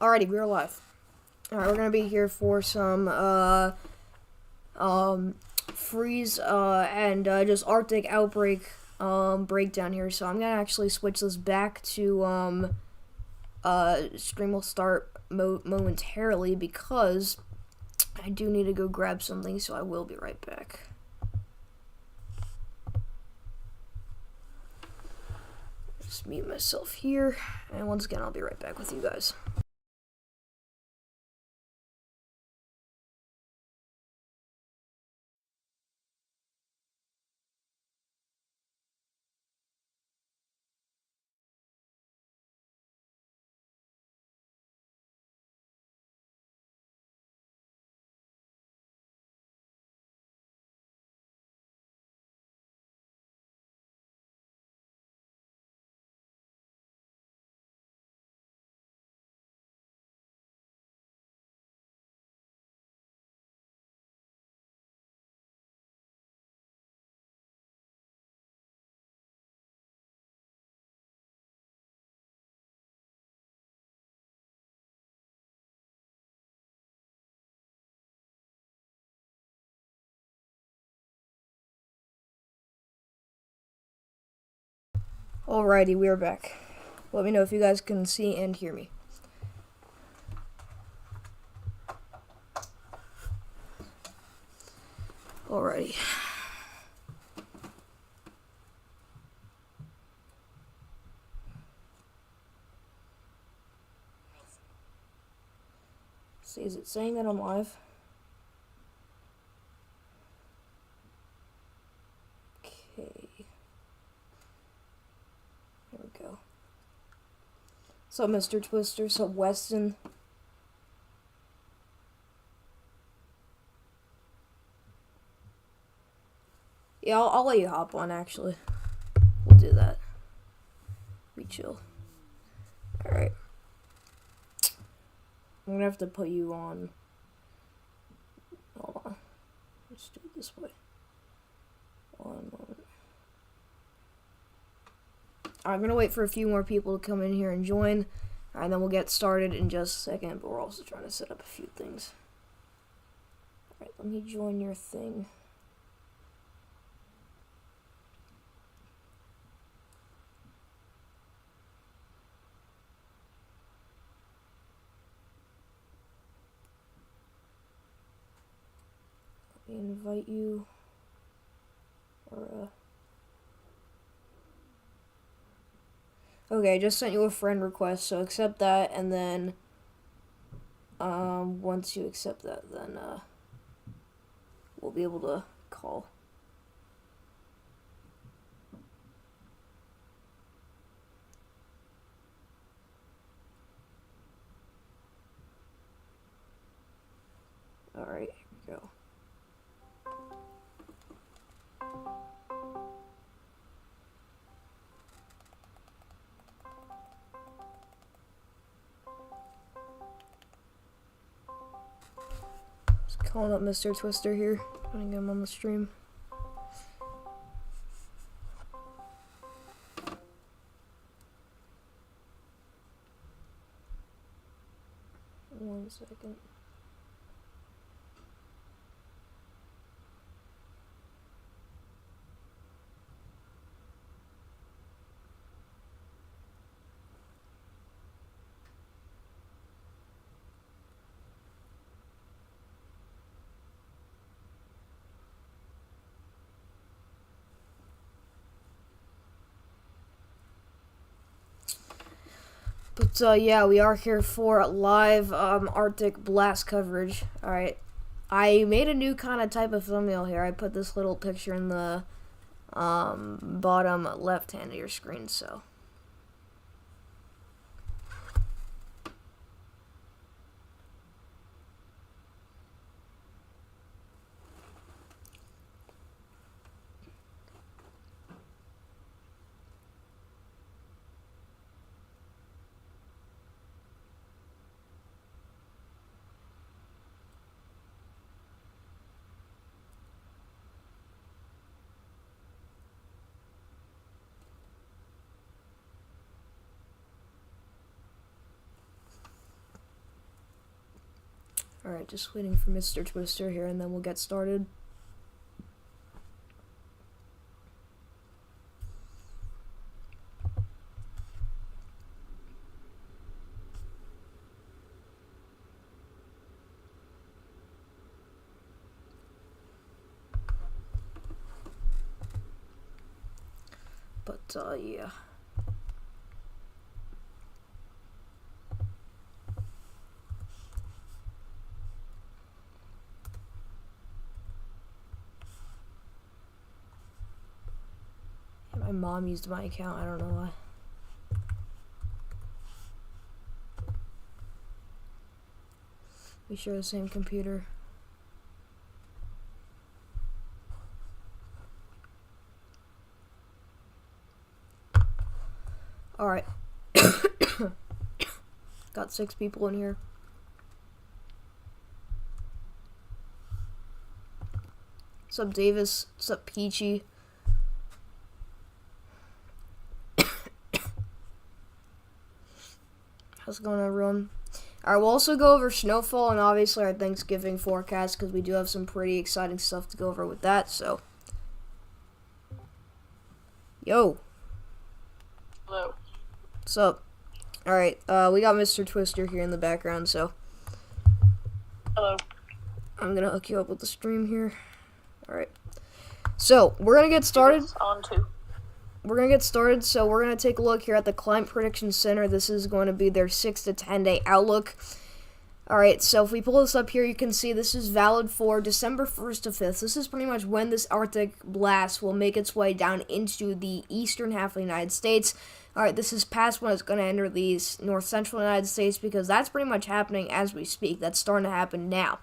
Alrighty, we're live. Alright, we're gonna be here for some freeze and just Arctic outbreak breakdown here. So I'm gonna actually switch this back to stream will start momentarily because I do need to go grab something, so I will be right back. Just mute myself here, and once again I'll be right back with you guys. Alrighty, we are back. Let me know if you guys can see and hear me. Alrighty. See, is it saying that I'm live? Okay. There we go. So, Mr. Twister, so Weston. Yeah, I'll let you hop on, actually. We'll do that. Be chill. Alright. I'm gonna have to put you on. Hold on. Let's do it this way. 1 moment. I'm gonna wait for a few more people to come in here and join. And then we'll get started in just a second, but we're also trying to set up a few things. Alright, let me join your thing. Let me invite you. Okay, I just sent you a friend request, so accept that, and then once you accept that, then we'll be able to call. Alright, here we go. Just calling up Mr. Twister here, putting him on the stream. One second. But yeah, we are here for live Arctic blast coverage. Alright. I made a new kind of type of thumbnail here. I put this little picture in the bottom left hand of your screen, so. Alright, just waiting for Mr. Twister here, and then we'll get started. But, yeah. My mom used my account, I don't know why. We share the same computer. Alright. Got 6 people in here. What's up, Davis? What's up, Peachy? How's it going, everyone? Alright, we'll also go over snowfall and obviously our Thanksgiving forecast because we do have some pretty exciting stuff to go over with that, so. Yo. Hello. What's up? Alright, we got Mr. Twister here in the background, so. Hello. I'm gonna hook you up with the stream here. Alright. So, we're gonna get started. On to. We're going to get started, so we're going to take a look here at the Climate Prediction Center. This is going to be their 6 to 10 day outlook. Alright, so if we pull this up here, you can see this is valid for December 1st to 5th. This is pretty much when this Arctic blast will make its way down into the eastern half of the United States. Alright, this is past when it's going to enter the north-central United States because that's pretty much happening as we speak. That's starting to happen now.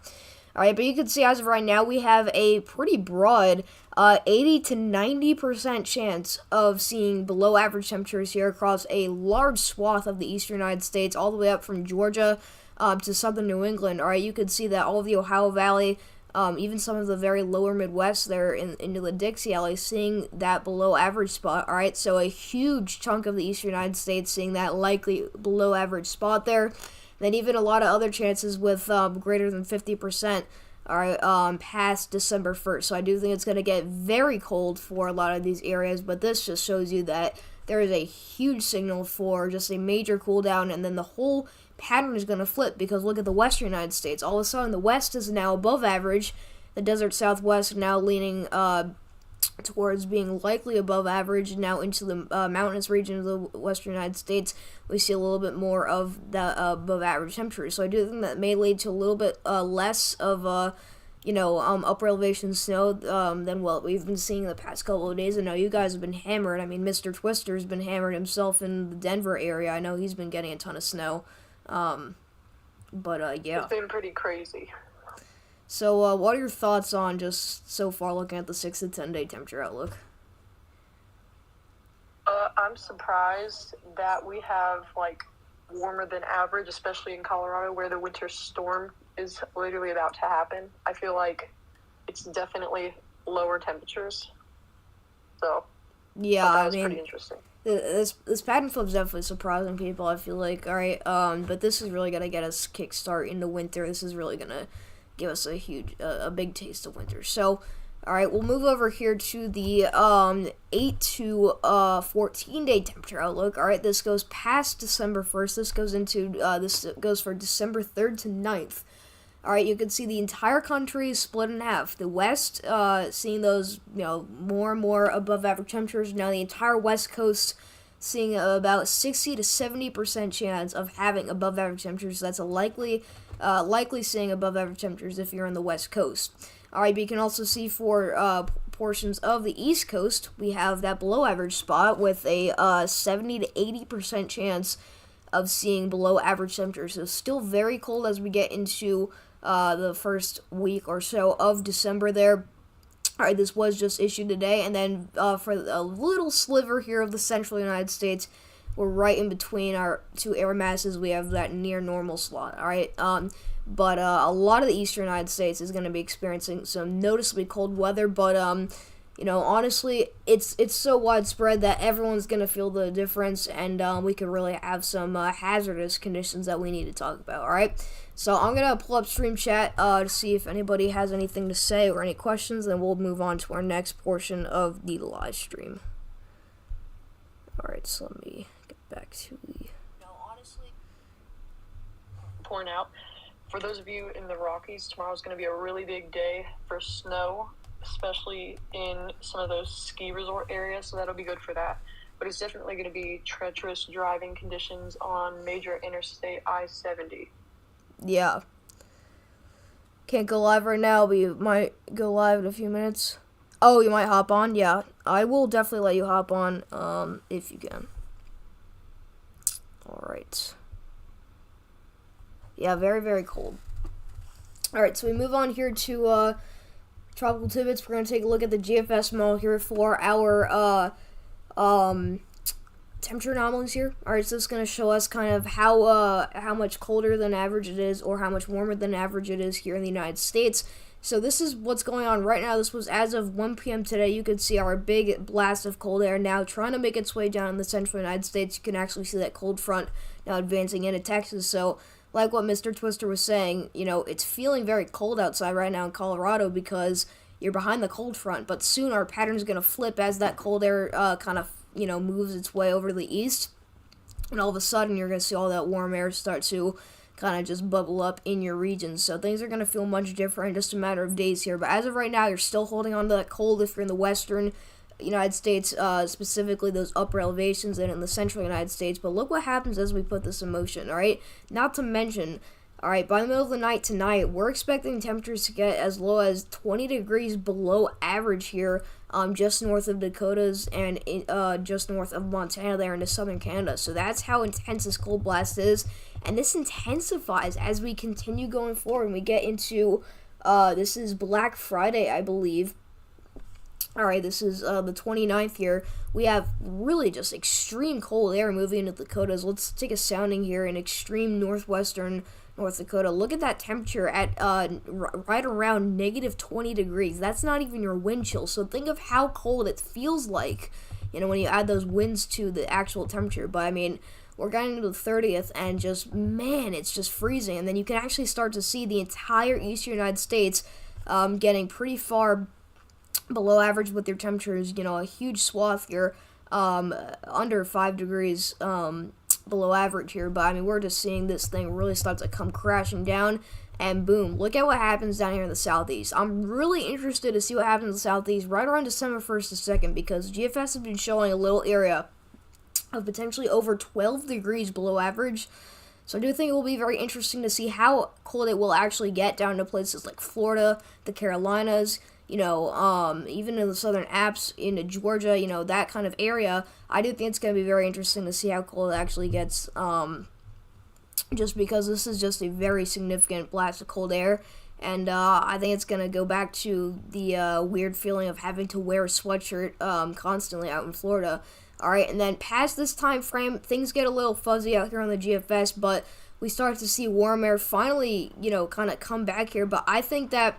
Alright, but you can see as of right now, we have a pretty broad 80 to 90% chance of seeing below average temperatures here across a large swath of the eastern United States, all the way up from Georgia to southern New England. Alright, you can see that all of the Ohio Valley, even some of the very lower Midwest there into the Dixie Valley, seeing that below average spot. Alright, so a huge chunk of the eastern United States seeing that likely below average spot there. Then even a lot of other chances with greater than 50% are past December 1st. So I do think it's going to get very cold for a lot of these areas, but this just shows you that there is a huge signal for just a major cool down, and then the whole pattern is going to flip because look at the western United States. All of a sudden, the west is now above average. The desert southwest now leaning towards being likely above average. Now into the mountainous region of the western United States, we see a little bit more of the above average temperatures. So I do think that may lead to a little bit less of upper elevation snow than what we've been seeing the past couple of days. I know you guys have been hammered. I mean, Mr. Twister's been hammered himself in the Denver area. I know he's been getting a ton of snow. Yeah. It's been pretty crazy. So, what are your thoughts on just so far looking at the 6 to 10 day temperature outlook? I'm surprised that we have, warmer than average, especially in Colorado, where the winter storm is literally about to happen. I feel like it's definitely lower temperatures. So, yeah, that was pretty interesting. This pattern flip's definitely surprising people, I feel like. Alright, but this is really going to get us kickstart into winter. This is really going to give us a big taste of winter. So, alright, we'll move over here to the 8 to 14 day temperature outlook. Alright, this goes past December 1st. This goes for December 3rd to 9th. Alright, you can see the entire country is split in half. The west, seeing those, more and more above average temperatures. Now the entire west coast seeing about 60 to 70% chance of having above average temperatures. That's a likely seeing above average temperatures if you're on the west coast. Alright, but you can also see for portions of the east coast, we have that below average spot with a 70 to 80% chance of seeing below average temperatures. So still very cold as we get into the first week or so of December there. Alright, this was just issued today, and then for a little sliver here of the central United States, we're right in between our two air masses. We have that near normal slot, alright? But a lot of the eastern United States is going to be experiencing some noticeably cold weather, but honestly, it's so widespread that everyone's gonna feel the difference, and we could really have some hazardous conditions that we need to talk about. All right, so I'm gonna pull up stream chat to see if anybody has anything to say or any questions, then we'll move on to our next portion of the live stream. All right, so let me get back to the. Honestly, point out for those of you in the Rockies, tomorrow's going to be a really big day for snow, especially in some of those ski resort areas, so that'll be good for that. But it's definitely going to be treacherous driving conditions on major interstate I-70. Yeah. Can't go live right now, but you might go live in a few minutes. Oh, you might hop on? Yeah. I will definitely let you hop on, if you can. Alright. Yeah, very, very cold. Alright, so we move on here to, Tropical Tidbits. We're going to take a look at the GFS model here for our, temperature anomalies here. Alright, so it's going to show us kind of how much colder than average it is, or how much warmer than average it is here in the United States. So this is what's going on right now. This was as of 1 p.m. today. You could see our big blast of cold air now trying to make its way down in the central United States. You can actually see that cold front now advancing into Texas. So like what Mr. Twister was saying, it's feeling very cold outside right now in Colorado because you're behind the cold front. But soon our pattern is going to flip as that cold air kind of, moves its way over to the east. And all of a sudden you're going to see all that warm air start to kind of just bubble up in your region. So things are going to feel much different in just a matter of days here. But as of right now, you're still holding on to that cold if you're in the western United States, specifically those upper elevations, and in the central United States. But look what happens as we put this in motion, all right? Not to mention, all right, by the middle of the night tonight, we're expecting temperatures to get as low as 20 degrees below average here, just north of Dakotas and just north of Montana there into southern Canada. So that's how intense this cold blast is. And this intensifies as we continue going forward and we get into, this is Black Friday, I believe. Alright, this is the 29th here. We have really just extreme cold air moving into the Dakotas. Let's take a sounding here in extreme northwestern North Dakota. Look at that temperature at right around negative 20 degrees. That's not even your wind chill. So think of how cold it feels like, when you add those winds to the actual temperature. But I mean, we're getting into the 30th, and just, man, it's just freezing. And then you can actually start to see the entire eastern United States getting pretty far below average with their temperatures. A huge swath here, under 5 degrees below average here. But, I mean, we're just seeing this thing really start to come crashing down. And boom, look at what happens down here in the southeast. I'm really interested to see what happens in the southeast right around December 1st to 2nd, because GFS has been showing a little area of potentially over 12 degrees below average. So I do think it will be very interesting to see how cold it will actually get down to places like Florida, the Carolinas, even in the southern Alps, into Georgia, that kind of area. I do think it's going to be very interesting to see how cold it actually gets, just because this is just a very significant blast of cold air. And I think it's going to go back to the weird feeling of having to wear a sweatshirt constantly out in Florida. Alright, and then past this time frame, things get a little fuzzy out here on the GFS, but we start to see warm air finally, kind of come back here. But I think that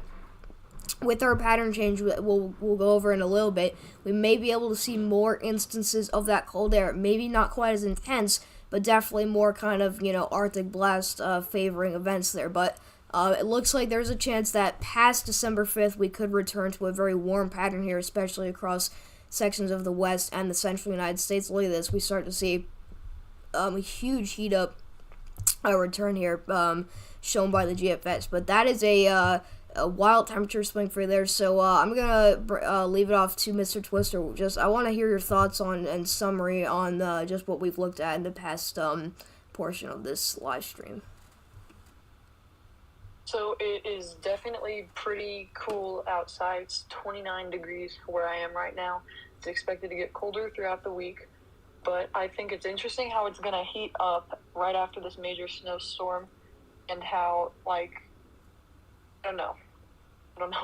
with our pattern change, we'll go over in a little bit, we may be able to see more instances of that cold air. Maybe not quite as intense, but definitely more kind of, Arctic blast favoring events there. But it looks like there's a chance that past December 5th, we could return to a very warm pattern here, especially across sections of the west and the central United States. Look at this. We start to see a huge heat up return here shown by the GFS. But that is a wild temperature swing for you there. So I'm going to leave it off to Mr. Twister. I want to hear your thoughts on and summary on just what we've looked at in the past portion of this live stream. So it is definitely pretty cool outside. It's 29 degrees where I am right now. It's expected to get colder throughout the week, but I think it's interesting how it's going to heat up right after this major snowstorm, and how, I don't know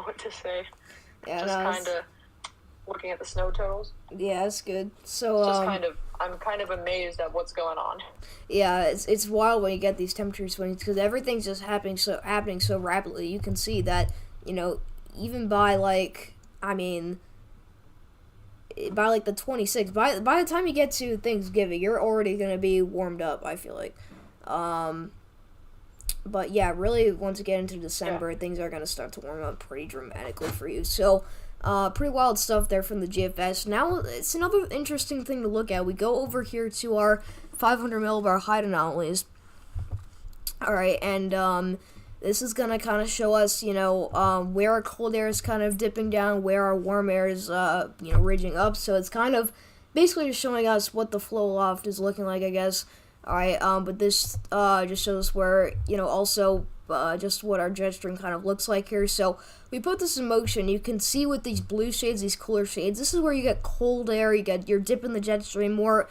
what to say. Yeah, just kind of looking at the snow totals. Yeah, that's good. So I'm kind of amazed at what's going on. Yeah, it's wild when you get these temperature swings, because everything's just happening so rapidly. You can see that, even by by like the 26th, by the time you get to Thanksgiving, you're already gonna be warmed up. I feel like, but yeah, really once you get into December, things are gonna start to warm up pretty dramatically for you. So, pretty wild stuff there from the GFS. Now it's another interesting thing to look at. We go over here to our 500 millibar height anomalies. All right, and this is gonna kind of show us, where our cold air is kind of dipping down, where our warm air is, ridging up. So it's kind of basically just showing us what the flow aloft is looking like, I guess. All right, but this just shows us where, also just what our jet stream kind of looks like here. So we put this in motion. You can see with these blue shades, these cooler shades, this is where you get cold air. You're dipping the jet stream, more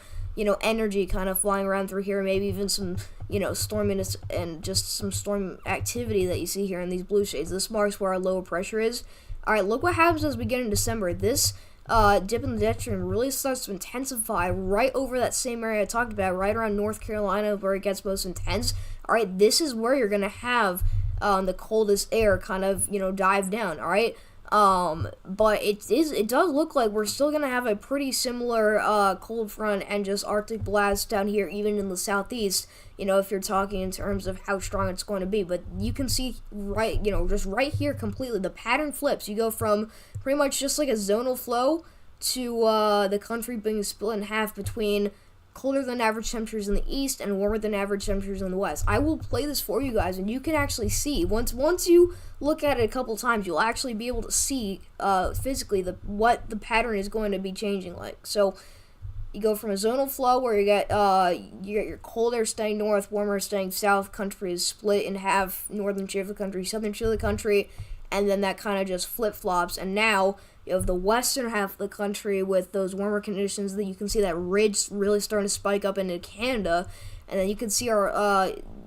energy kind of flying around through here, maybe even some, storminess and just some storm activity that you see here in these blue shades. This marks where our lower pressure is. All right, look what happens as we get in December. This dip in the jet stream really starts to intensify right over that same area I talked about, right around North Carolina where it gets most intense. All right, this is where you're going to have the coldest air kind of, dive down, all right? But it does look like we're still gonna have a pretty similar cold front and just Arctic blast down here, even in the southeast. If you're talking in terms of how strong it's going to be, but you can see just right here completely the pattern flips. You go from pretty much just like a zonal flow to the country being split in half between colder than average temperatures in the east and warmer than average temperatures in the west. I will play this for you guys, and you can actually see once you look at it a couple times, you'll actually be able to see physically what the pattern is going to be changing like. So you go from a zonal flow where you get your cold air staying north, warmer staying south. Country is split in half: northern tier of the country, southern tier of the country, and then that kind of just flip flops. And now you have the western half of the country with those warmer conditions. That you can see that ridge really starting to spike up into Canada, and then you can see our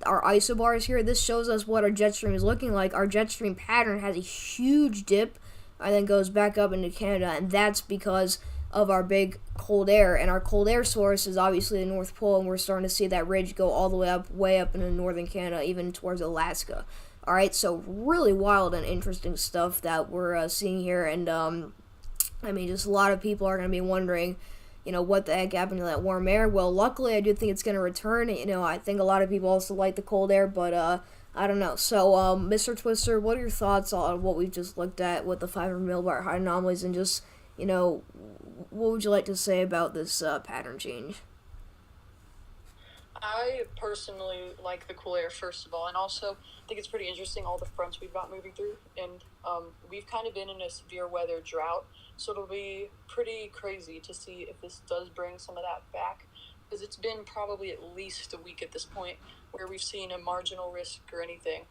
isobars here. This shows us what our jet stream is looking like. Our jet stream pattern has a huge dip, and then goes back up into Canada, and that's because of our big cold air. And our cold air source is obviously the North Pole, and we're starting to see that ridge go all the way up into northern Canada, even towards Alaska. All right, so really wild and interesting stuff that we're seeing here, and just a lot of people are going to be wondering, what the heck happened to that warm air. Well, luckily, I do think it's going to return. I think a lot of people also like the cold air, but I don't know. So, Mr. Twister, what are your thoughts on what we've just looked at with the 500 millibar height anomalies, and just, what would you like to say about this pattern change? I personally like the cool air, first of all, and also think it's pretty interesting all the fronts we've got moving through, and we've kind of been in a severe weather drought, so it'll be pretty crazy to see if this does bring some of that back, because it's been probably at least a week at this point where we've seen a marginal risk or anything.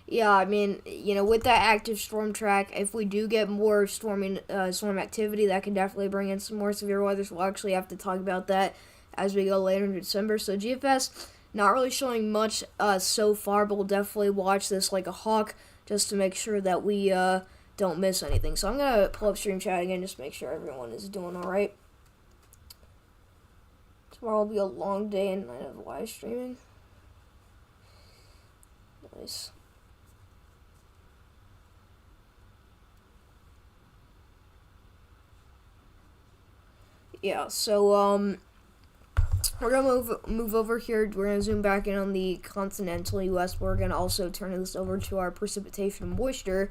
Yeah, with that active storm track, if we do get more storm activity, that can definitely bring in some more severe weather, so we'll actually have to talk about that as we go later in December. So GFS, not really showing much so far, but we'll definitely watch this like a hawk just to make sure that we don't miss anything. So I'm going to pull up Stream Chat again just to make sure everyone is doing all right. Tomorrow will be a long day and night of live streaming. Nice. Yeah, so we're going to move over here. We're going to zoom back in on the continental U.S. We're going to also turn this over to our precipitation and moisture,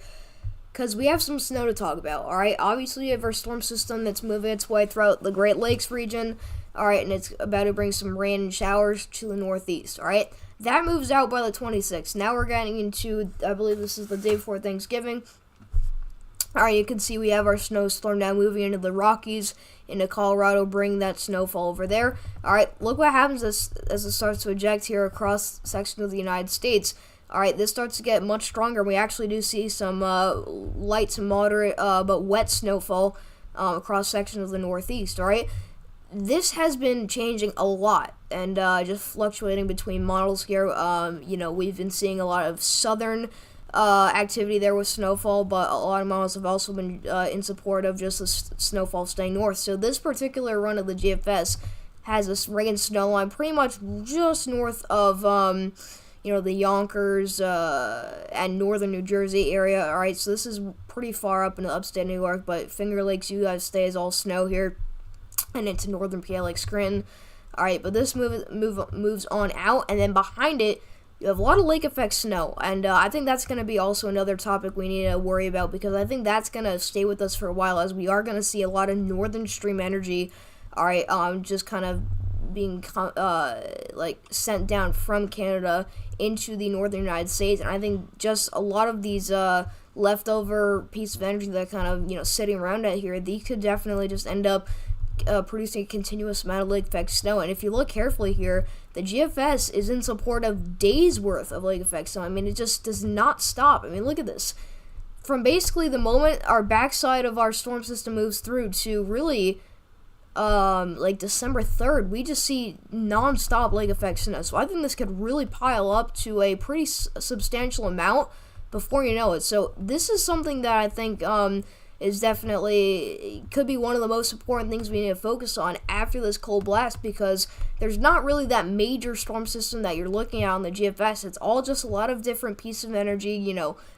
because we have some snow to talk about, all right? Obviously, we have our storm system that's moving its way throughout the Great Lakes region, all right, and it's about to bring some rain and showers to the northeast, all right? That moves out by the 26th. Now we're getting into, I believe this is the day before Thanksgiving. All right, you can see we have our snowstorm now moving into the Rockies, into Colorado, bring that snowfall over there. All right, look what happens as it starts to eject here across sections of the United States. All right, this starts to get much stronger. We actually do see some light to moderate but wet snowfall across sections of the Northeast. All right, this has been changing a lot and just fluctuating between models here. We've been seeing a lot of southern activity there with snowfall, but a lot of models have also been in support of just the snowfall staying north. So this particular run of the GFS has this rain snow line pretty much just north of the Yonkers and northern New Jersey area. All right, so this is pretty far up into upstate New York, but Finger Lakes, you guys stay as all snow here, and into northern PA like Scranton. All right, but this moves on out, and then behind it, you have a lot of lake effect snow, and I think that's going to be also another topic we need to worry about, because I think that's going to stay with us for a while, as we are going to see a lot of northern stream energy, all right, just kind of being sent down from Canada into the northern United States, and I think just a lot of these leftover piece of energy that kind of sitting around out here, these could definitely just end up producing a continuous amount of lake effect snow. And if you look carefully here, the GFS is in support of days worth of lake effect snow. I mean, it just does not stop. I mean, look at this. From basically the moment our backside of our storm system moves through to really December 3rd, we just see non-stop lake effect snow. So I think this could really pile up to a pretty substantial amount before you know it. So this is something that I think is definitely could be one of the most important things we need to focus on after this cold blast, because there's not really that major storm system that you're looking at on the GFS. It's all just a lot of different pieces of energy,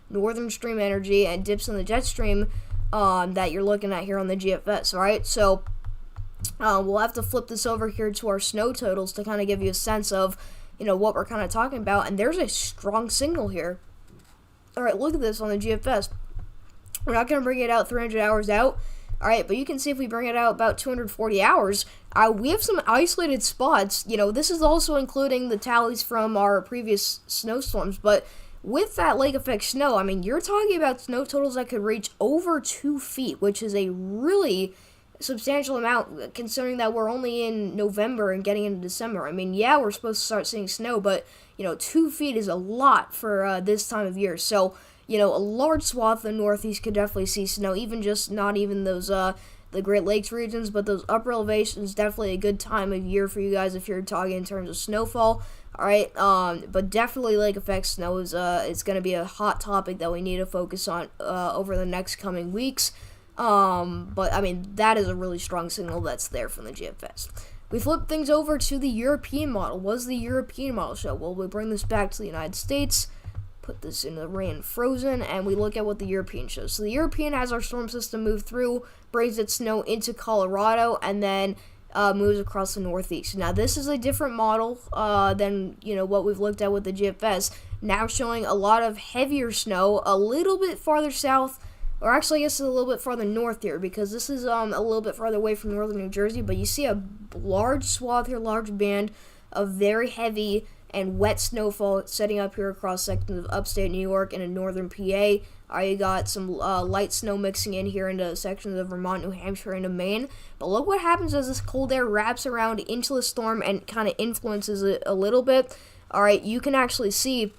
northern stream energy and dips in the jet stream that you're looking at here on the GFS. All right, so we'll have to flip this over here to our snow totals to kind of give you a sense of what we're kind of talking about. And there's a strong signal here. All right, look at this on the GFS. We're not going to bring it out 300 hours out. All right, but you can see if we bring it out about 240 hours, we have some isolated spots. This is also including the tallies from our previous snowstorms. But with that lake effect snow, I mean, you're talking about snow totals that could reach over 2 feet, which is a really substantial amount considering that we're only in November and getting into December. I mean, yeah, we're supposed to start seeing snow, but 2 feet is a lot for this time of year. So a large swath of the Northeast could definitely see snow, even just not even those the Great Lakes regions, but those upper elevations, definitely a good time of year for you guys if you're talking in terms of snowfall. All right, but definitely lake effect snow is it's going to be a hot topic that we need to focus on over the next coming weeks. But I mean, that is a really strong signal that's there from the GFS. We flip things over to the European model. What does the European model show? Well, we bring this back to the United States, put this in the rain frozen, and we look at what the European shows. So the European has our storm system move through, brings its snow into Colorado, and then moves across the Northeast. Now this is a different model than what we've looked at with the GFS. Now showing a lot of heavier snow a little bit farther south, or actually I guess a little bit farther north here, because this is a little bit farther away from northern New Jersey. But you see a large swath here, large band of very heavy and wet snowfall setting up here across sections of upstate New York and in northern PA. You got some light snow mixing in here into sections of Vermont, New Hampshire, and Maine. But look what happens as this cold air wraps around into the storm and kind of influences it a little bit. All right, you can actually see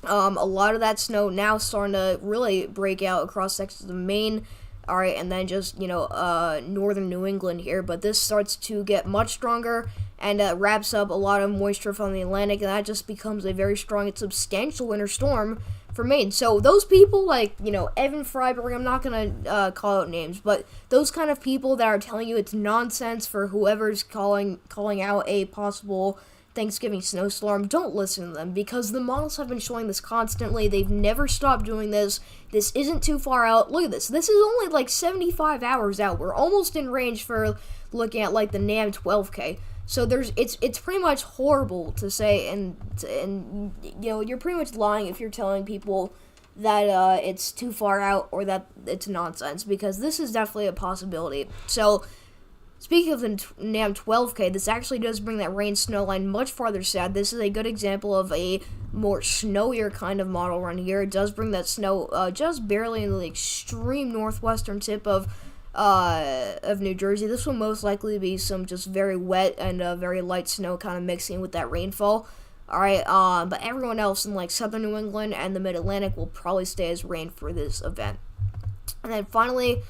a lot of that snow now starting to really break out across sections of Maine. All right, and then just northern New England here. But this starts to get much stronger and wraps up a lot of moisture from the Atlantic, and that just becomes a very strong and substantial winter storm for Maine. So those people like, Evan Freiberg, I'm not going to call out names, but those kind of people that are telling you it's nonsense for whoever's calling out a possible Thanksgiving snowstorm, don't listen to them, because the models have been showing this constantly. They've never stopped doing this. This isn't too far out. Look at this. This is only like 75 hours out. We're almost in range for looking at like the NAM 12K. So it's pretty much horrible to say, and you're pretty much lying if you're telling people that it's too far out or that it's nonsense, because this is definitely a possibility. So speaking of the NAM 12K, this actually does bring that rain snow line much farther south. This is a good example of a more snowier kind of model run here. It does bring that snow just barely in the extreme northwestern tip of New Jersey. This will most likely be some just very wet and very light snow kind of mixing with that rainfall. All right, but everyone else in like southern New England and the Mid-Atlantic will probably stay as rain for this event. And then finally,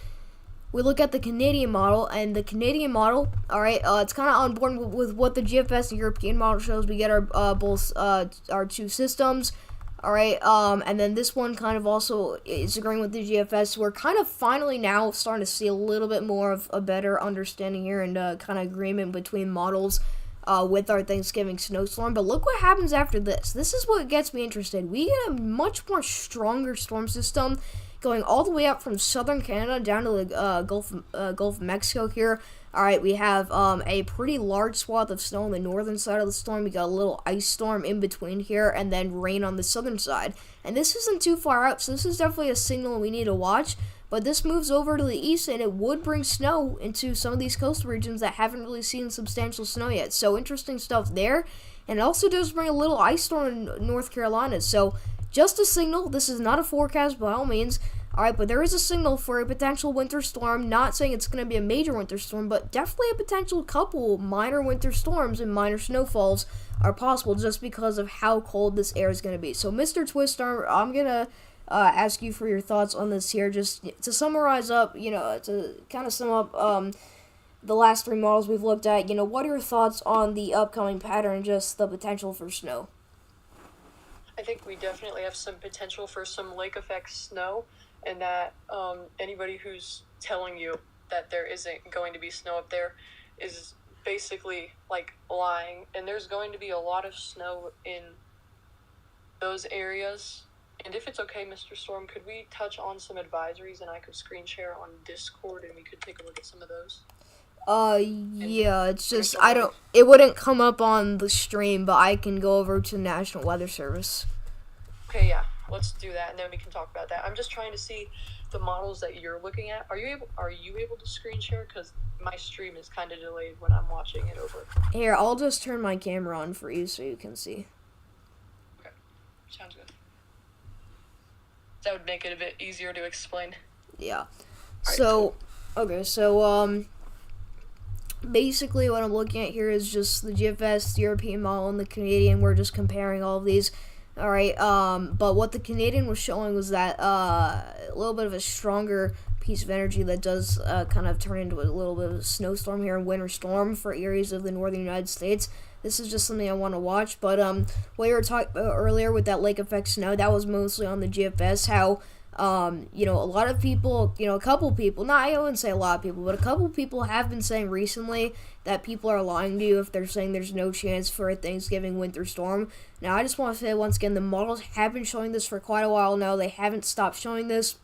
we look at the Canadian model, and the Canadian model, all right, it's kind of on board with what the GFS and European model shows. We get our both our two systems, all right, and then this one kind of also is agreeing with the GFS. We're kind of finally now starting to see a little bit more of a better understanding here and kind of agreement between models. with our Thanksgiving snowstorm. But look what happens after this. This is what gets me interested. We get a much more stronger storm system going all the way up from southern Canada down to the Gulf of Mexico here. All right, we have a pretty large swath of snow on the northern side of the storm. We got a little ice storm in between here, and then rain on the southern side. And this isn't too far out, so this is definitely a signal we need to watch. But this moves over to the east, and it would bring snow into some of these coastal regions that haven't really seen substantial snow yet. So interesting stuff there. And it also does bring a little ice storm in North Carolina. So just a signal. This is not a forecast by all means. Alright, but there is a signal for a potential winter storm. Not saying it's going to be a major winter storm, but definitely a potential couple minor winter storms and minor snowfalls are possible just because of how cold this air is going to be. So, Mr. Twister, I'm going to ask you for your thoughts on this here. Just to summarize up, to kind of sum up the last three models we've looked at, what are your thoughts on the upcoming pattern and just the potential for snow? I think we definitely have some potential for some lake effect snow, and that anybody who's telling you that there isn't going to be snow up there is basically like lying. And there's going to be a lot of snow in those areas. And if it's okay, Mr. Storm, could we touch on some advisories and I could screen share on Discord and we could take a look at some of those? Yeah, it's just, it wouldn't come up on the stream, but I can go over to National Weather Service. Okay, yeah, let's do that, and then we can talk about that. I'm just trying to see the models that you're looking at. Are you able to screen share? Because my stream is kind of delayed when I'm watching it over. Here, I'll just turn my camera on for you so you can see. Okay, sounds good. That would make it a bit easier to explain. Yeah. So, okay, so, basically what I'm looking at here is just the GFS, the European model, and the Canadian. We're just comparing all of these. Alright, but what the Canadian was showing was that a little bit of a stronger piece of energy that does kind of turn into a little bit of a snowstorm here, and winter storm for areas of the northern United States. This is just something I want to watch. But what you were talking about earlier with that lake effect snow, that was mostly on the GFS, how a lot of people, a couple people, I wouldn't say a lot of people, but a couple people have been saying recently that people are lying to you if they're saying there's no chance for a Thanksgiving winter storm. Now, I just want to say once again, the models have been showing this for quite a while now. They haven't stopped showing this.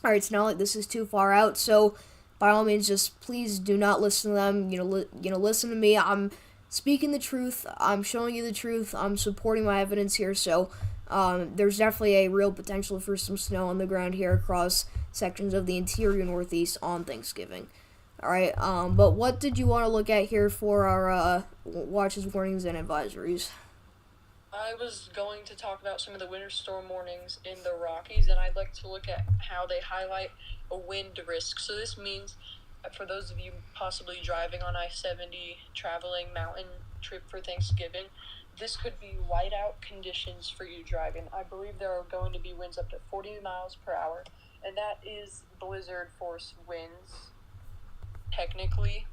Alright, it's not like this is too far out, so by all means, just please do not listen to them. Listen to me. I'm speaking the truth. I'm showing you the truth. I'm supporting my evidence here, so there's definitely a real potential for some snow on the ground here across sections of the interior Northeast on Thanksgiving. Alright, but what did you want to look at here for our watches, warnings, and advisories? I was going to talk about some of the winter storm warnings in the Rockies, and I'd like to look at how they highlight a wind risk. So this means, for those of you possibly driving on I-70, traveling mountain trip for Thanksgiving, this could be whiteout conditions for you driving. I believe there are going to be winds up to 40 miles per hour, and that is blizzard force winds, technically.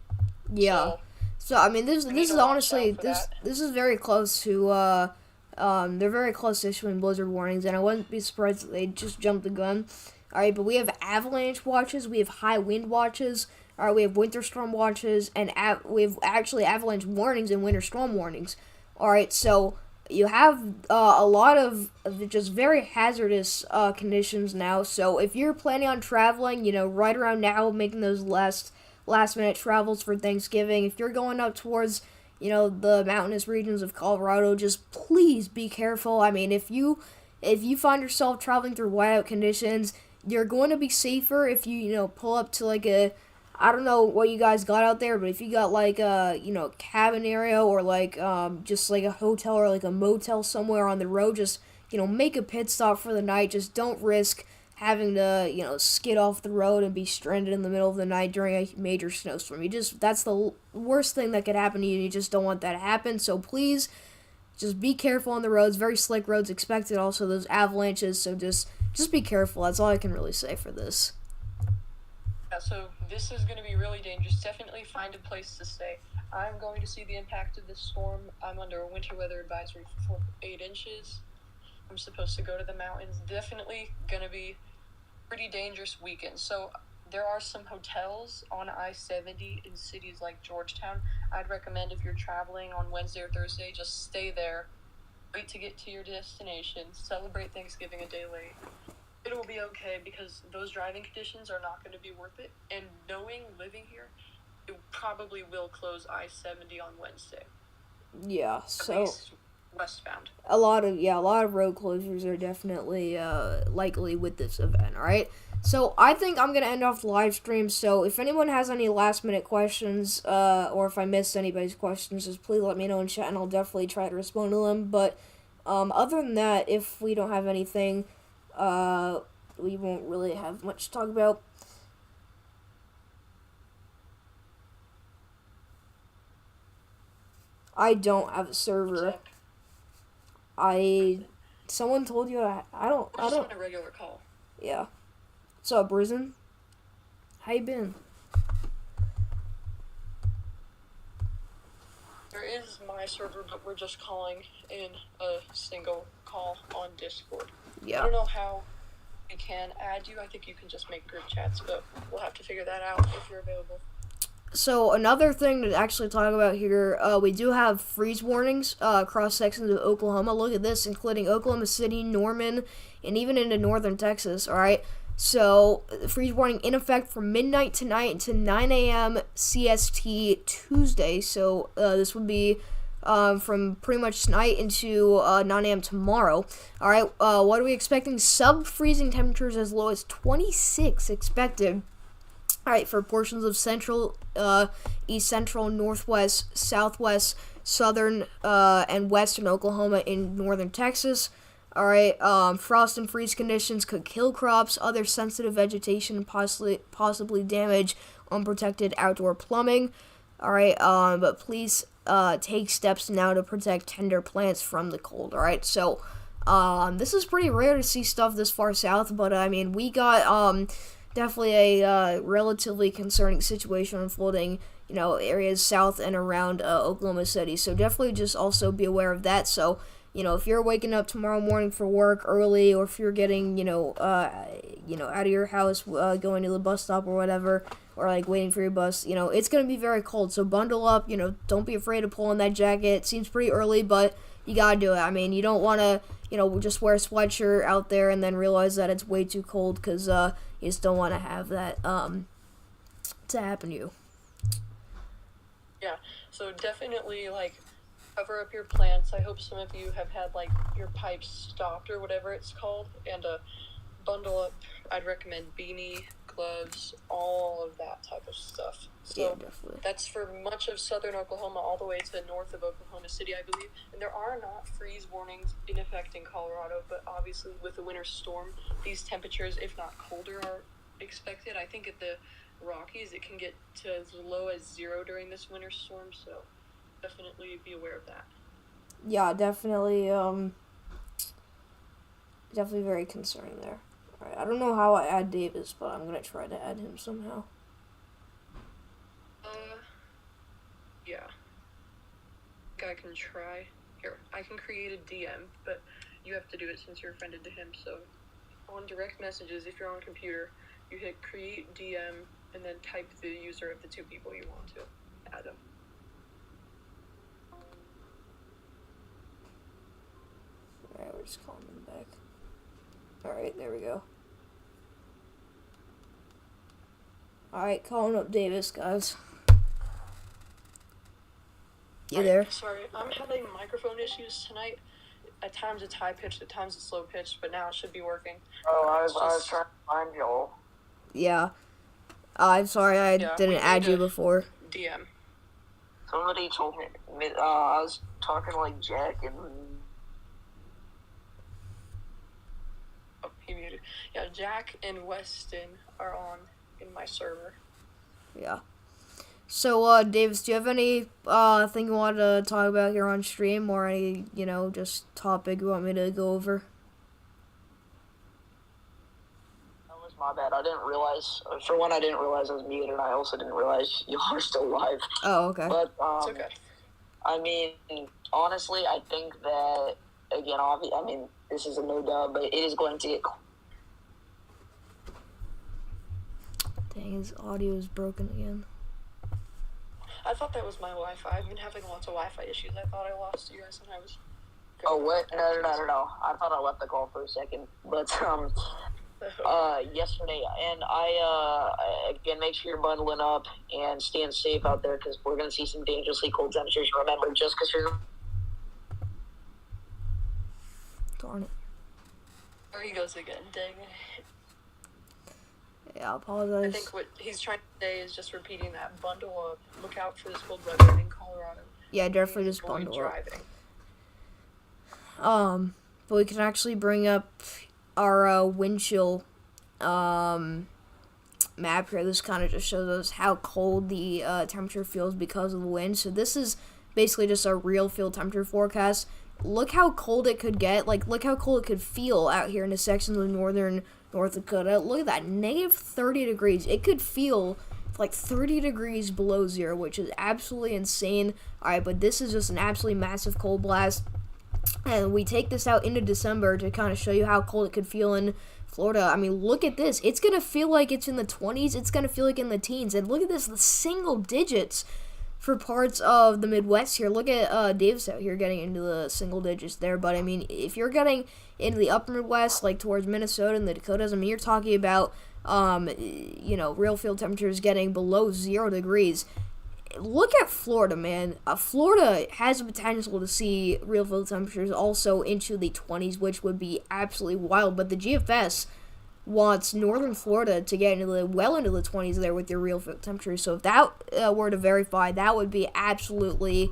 Yeah. So I mean, this is honestly this is very close to they're very close to issuing blizzard warnings, and I wouldn't be surprised if they just jumped the gun. All right, but we have avalanche watches, we have high wind watches. All right, we have winter storm watches, and we have actually avalanche warnings and winter storm warnings. Alright, so you have a lot of just very hazardous conditions now. So if you're planning on traveling, right around now, making those last minute travels for Thanksgiving, if you're going up towards, the mountainous regions of Colorado, just please be careful. I mean, if you find yourself traveling through whiteout conditions, you're going to be safer if you, pull up to like I don't know what you guys got out there, but if you got like a, cabin area or like just like a hotel or like a motel somewhere on the road, just, make a pit stop for the night. Just don't risk having to, skid off the road and be stranded in the middle of the night during a major snowstorm. That's the worst thing that could happen to you. You just don't want that to happen. So please just be careful on the roads. Very slick roads expected. Also those avalanches. So just be careful. That's all I can really say for this. Yeah, so this is going to be really dangerous. Definitely find a place to stay. I'm going to see the impact of this storm. I'm under a winter weather advisory for 8 inches. I'm supposed to go to the mountains. Definitely going to be pretty dangerous weekend. So there are some hotels on I-70 in cities like Georgetown. I'd recommend if you're traveling on Wednesday or Thursday, just stay there, wait to get to your destination, celebrate Thanksgiving a day late. It will be okay because those driving conditions are not going to be worth it. And knowing living here, it probably will close I-70 on Wednesday. Yeah, At so least westbound. a lot of road closures are definitely likely with this event. All right. So I think I'm gonna end off the live stream. So if anyone has any last minute questions, or if I missed anybody's questions, just please let me know in chat, and I'll definitely try to respond to them. But other than that, if we don't have anything, we won't really have much to talk about. I don't have a server. Someone told you I don't. We're just on a regular call. Yeah. What's up, Risen? How you been? There is my server, but we're just calling in a single call on Discord. Yeah. I don't know how we can add you. I think you can just make group chats, but we'll have to figure that out if you're available. So another thing to actually talk about here, we do have freeze warnings across sections of Oklahoma. Look at this, including Oklahoma City, Norman, and even into northern Texas. All right. So the freeze warning in effect from midnight tonight to 9 a.m. CST Tuesday. So this would be from pretty much tonight into 9 a.m. tomorrow. All right. What are we expecting? Sub-freezing temperatures as low as 26 expected. All right, for portions of central, east central, northwest, southwest, southern, and western Oklahoma in northern Texas. All right, frost and freeze conditions could kill crops, other sensitive vegetation, and possibly damage unprotected outdoor plumbing. All right, but please take steps now to protect tender plants from the cold. All right, so this is pretty rare to see stuff this far south, but I mean, we got definitely a relatively concerning situation unfolding, areas south and around Oklahoma City. So definitely just also be aware of that. So, if you're waking up tomorrow morning for work early, or if you're getting, out of your house, going to the bus stop or whatever, or like waiting for your bus, it's going to be very cold. So bundle up, don't be afraid to pull on that jacket. It seems pretty early, but you got to do it. I mean, you don't want to, just wear a sweatshirt out there and then realize that it's way too cold, because you just don't want to have that to happen to you. Yeah, so definitely, cover up your plants. I hope some of you have had, your pipes stopped or whatever it's called, and bundle up. I'd recommend beanie, gloves, all of that type of stuff. So yeah, definitely. That's for much of southern Oklahoma, all the way to north of Oklahoma City, I believe. And there are not freeze warnings in effect in Colorado, but obviously with the winter storm, these temperatures, if not colder, are expected. I think at the Rockies it can get to as low as 0 during this winter storm, so definitely be aware of that. Yeah, definitely very concerning there. Alright, I don't know how I add Davis, but I'm gonna try to add him somehow. Yeah. I think I can try. Here, I can create a DM, but you have to do it since you're friended to him. So on direct messages, if you're on a computer, you hit create DM and then type the user of the two people you want to add them. Alright, we're just calling them back. Alright, there we go. Alright, calling up Davis, guys. You there? Sorry, I'm having microphone issues tonight. At times it's high-pitched, at times it's low-pitched, but now it should be working. Oh, I was trying to find y'all. Yeah. I'm sorry I didn't add you before. DM. Somebody told me, I was talking like Jack and... Oh, he muted. Yeah, Jack and Weston are on in my server. Yeah. So, Davis, do you have any thing you want to talk about here on stream, or any, just topic you want me to go over? That was my bad. I didn't realize, for one, I didn't realize I was muted, and I also didn't realize you are still live. Oh, okay. But, It's okay. I mean, honestly, I think that, again, this is a no doubt, but it is going to get... Dang, his audio is broken again. I thought thought that was my Wi-Fi. I've been having lots of Wi-Fi issues. I thought I lost you guys when I was. Oh, what? No. I thought I left the call for a second. But, yesterday, and again, make sure you're bundling up and staying safe out there because we're going to see some dangerously cold temperatures. Remember, just because you're. Darn it. There he goes again. Dang it. Yeah, I apologize. I think what he's trying to say is just repeating that bundle up. Look out for this cold weather in Colorado. Yeah, definitely just Avoid bundle up. driving. But we can actually bring up our wind chill map here. This kind of just shows us how cold the temperature feels because of the wind. So this is basically just a real field temperature forecast. Look how cold it could get. Like, look how cold it could feel out here in the sections of northern North Dakota. Look at that, negative 30 degrees. It could feel like 30 degrees below zero, which is absolutely insane. Alright, but this is just an absolutely massive cold blast. And we take this out into December to kind of show you how cold it could feel in Florida. I mean, look at this. It's going to feel like it's in the 20s. It's going to feel like in the teens. And look at this, the single digits for parts of the Midwest here. Look at Davis out here getting into the single digits there. But, I mean, if you're getting into the upper Midwest, like towards Minnesota and the Dakotas, I mean, you're talking about, real field temperatures getting below 0 degrees. Look at Florida, man. Florida has the potential to see real field temperatures also into the 20s, which would be absolutely wild. But the GFS wants northern Florida to get into the 20s there with your real field temperatures. So if that were to verify, that would be absolutely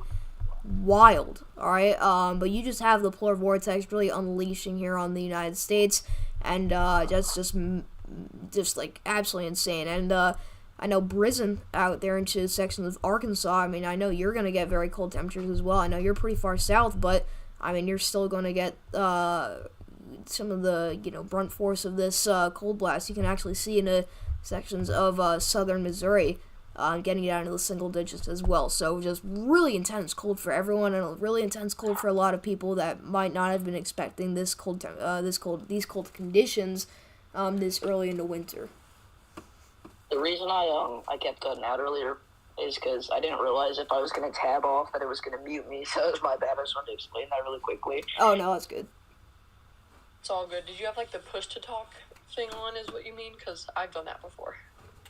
wild. All right, but you just have the polar vortex really unleashing here on the United States, and that's just like absolutely insane. And I know Brizzen out there into sections of Arkansas. I mean, I know you're going to get very cold temperatures as well. I know you're pretty far south, but, I mean, you're still going to get some of the, brunt force of this cold blast. You can actually see in the sections of southern Missouri getting down to the single digits as well. So just really intense cold for everyone, and really intense cold for a lot of people that might not have been expecting these cold conditions this early in the winter. The reason I kept cutting out earlier is because I didn't realize if I was going to tab off that it was going to mute me, so it was my bad. I just wanted to explain that really quickly. Oh, no, that's good. It's all good. Did you have, like, the push-to-talk thing on is what you mean? Because I've done that before.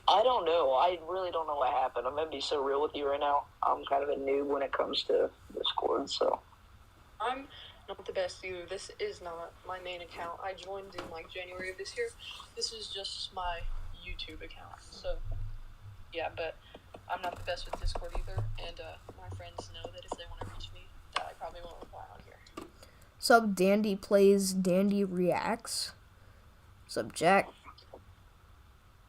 I don't know. I really don't know what happened. I'm going to be so real with you right now. I'm kind of a noob when it comes to Discord, so. I'm not the best either. This is not my main account. I joined in, like, January of this year. This is just my YouTube account. So, yeah, but I'm not the best with Discord either, and my friends know that if they want to reach me, that I probably won't reply on here. Sub Dandy Plays, Dandy Reacts. Sub Jack.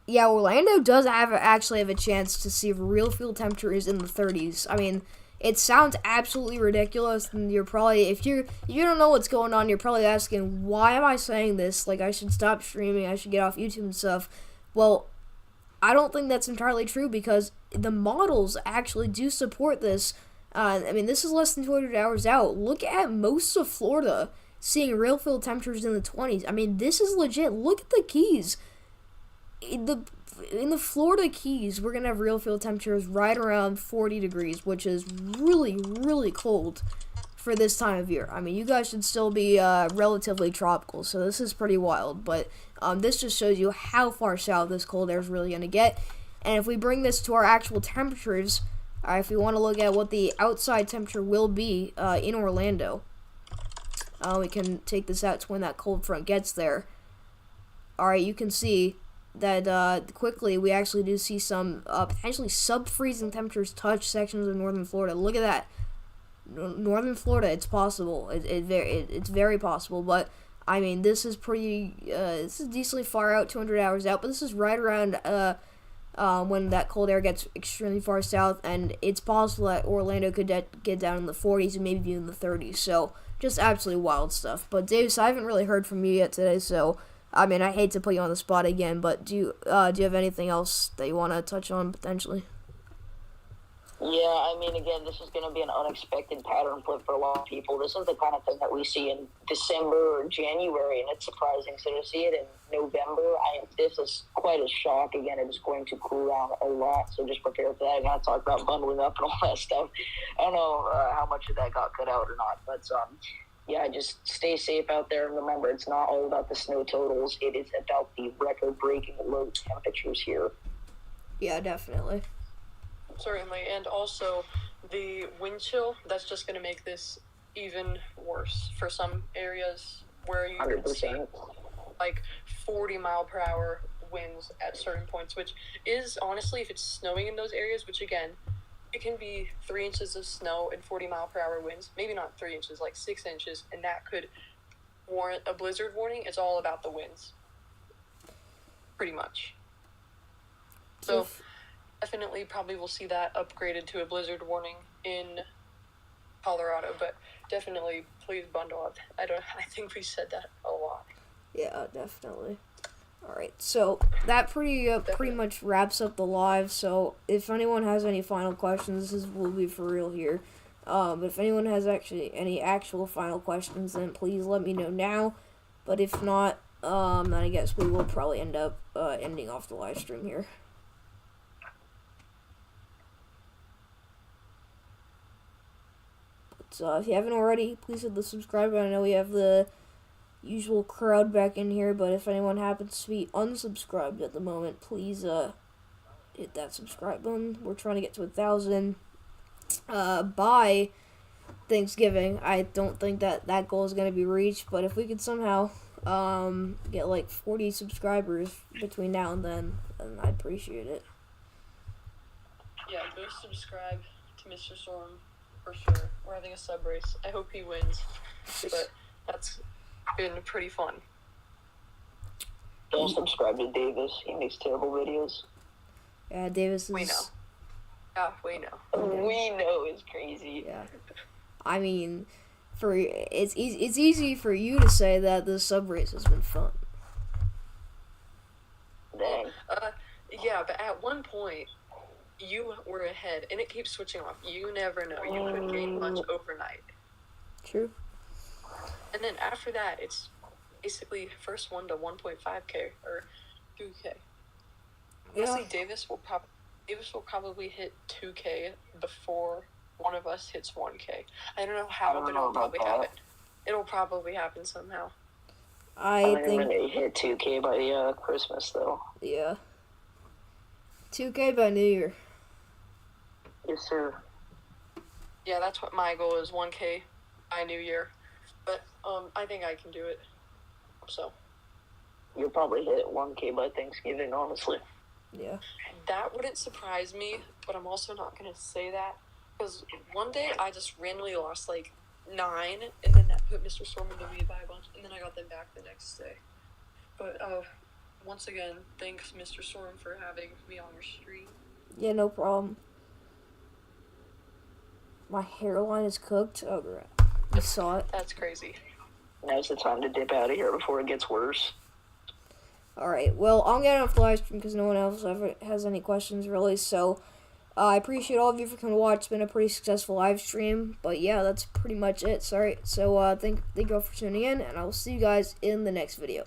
Yeah, Orlando does actually have a chance to see real field temperatures in the 30s. I mean, it sounds absolutely ridiculous, and you're probably, if you don't know what's going on, you're probably asking, why am I saying this? Like, I should stop streaming, I should get off YouTube and stuff. Well, I don't think that's entirely true because the models actually do support this. I mean, this is less than 200 hours out. Look at most of Florida seeing real field temperatures in the 20s. I mean, this is legit. Look at the Keys. In the Florida Keys, we're going to have real field temperatures right around 40 degrees, which is really, really cold for this time of year. I mean, you guys should still be relatively tropical, so this is pretty wild. But this just shows you how far south this cold air is really going to get. And if we bring this to our actual temperatures, if we want to look at what the outside temperature will be in Orlando, we can take this out to when that cold front gets there. Alright, you can see that quickly we actually do see some potentially sub-freezing temperatures touch sections of northern Florida. Look at that. Northern Florida, it's possible. It's very possible, but I mean, this is pretty, this is decently far out, 200 hours out, but this is right around when that cold air gets extremely far south, and it's possible that Orlando could get down in the 40s and maybe even the 30s, so just absolutely wild stuff. But Davis, I haven't really heard from you yet today, so I mean, I hate to put you on the spot again, but do you have anything else that you want to touch on potentially? Yeah, I mean, again, this is going to be an unexpected pattern flip for a lot of people. This is the kind of thing that we see in December or January, and it's surprising. So to see it in November, this is quite a shock. Again, it is going to cool down a lot, so just prepare for that. I'm going to talk about bundling up and all that stuff. I don't know how much of that got cut out or not, but yeah, just stay safe out there. And remember, it's not all about the snow totals. It is about the record-breaking low temperatures here. Yeah, definitely. Certainly, and also the wind chill, that's just going to make this even worse for some areas where you can see 100%. like 40-mile-per-hour winds at certain points, which is honestly, if it's snowing in those areas, which again, it can be 3 inches of snow and 40-mile-per-hour winds, maybe not 3 inches, like 6 inches, and that could warrant a blizzard warning. It's all about the winds, pretty much. So definitely probably will see that upgraded to a blizzard warning in Colorado, but definitely please bundle up. I think we said that a lot. Yeah, definitely. All right, so that pretty much wraps up the live. So if anyone has any final questions, this will be for real here. But if anyone has any actual final questions, then please let me know now. But if not, then I guess we will probably end up ending off the live stream here. So if you haven't already, please hit the subscribe button. I know we have the usual crowd back in here, but if anyone happens to be unsubscribed at the moment, please hit that subscribe button. We're trying to get to 1,000 by Thanksgiving. I don't think that goal is going to be reached, but if we could somehow get like 40 subscribers between now and then I'd appreciate it. Yeah, go subscribe to Mr. Storm for sure. We're having a sub race. I hope he wins, but that's been pretty fun. Don't subscribe to Davis. He makes terrible videos. Yeah, Davis is... We know. Yeah, we know. We know it's crazy. Yeah. I mean, it's easy for you to say that the sub race has been fun. Dang. Yeah, but at one point, you were ahead, and it keeps switching off. You never know. You could gain much overnight. True. And then after that, it's basically first one to 1.5K or 2K. Honestly, Yeah. Davis will probably hit 2K before one of us hits 1K. I don't know how, but it'll probably happen. It'll probably happen somehow. I think when they hit 2K by Christmas, though. Yeah. 2K by New Year. Yes, sir. Yeah, that's what my goal is, 1K by New Year. But I think I can do it. So You'll probably hit 1K by Thanksgiving, honestly. Yeah. that wouldn't surprise me, but I'm also not gonna say that because one day I just randomly lost like 9, and then that put Mr. Storm in the lead by a bunch, and then I got them back the next day. But once again, thanks Mr. Storm for having me on your stream. Yeah, no problem. My hairline is cooked. Oh, great. You saw it. That's crazy. Now's the time to dip out of here before it gets worse. Alright, well, I'm getting off the live stream because no one else ever has any questions, really, so I appreciate all of you for coming to watch. It's been a pretty successful live stream, but yeah, that's pretty much it. Sorry. So, thank you all for tuning in, and I will see you guys in the next video.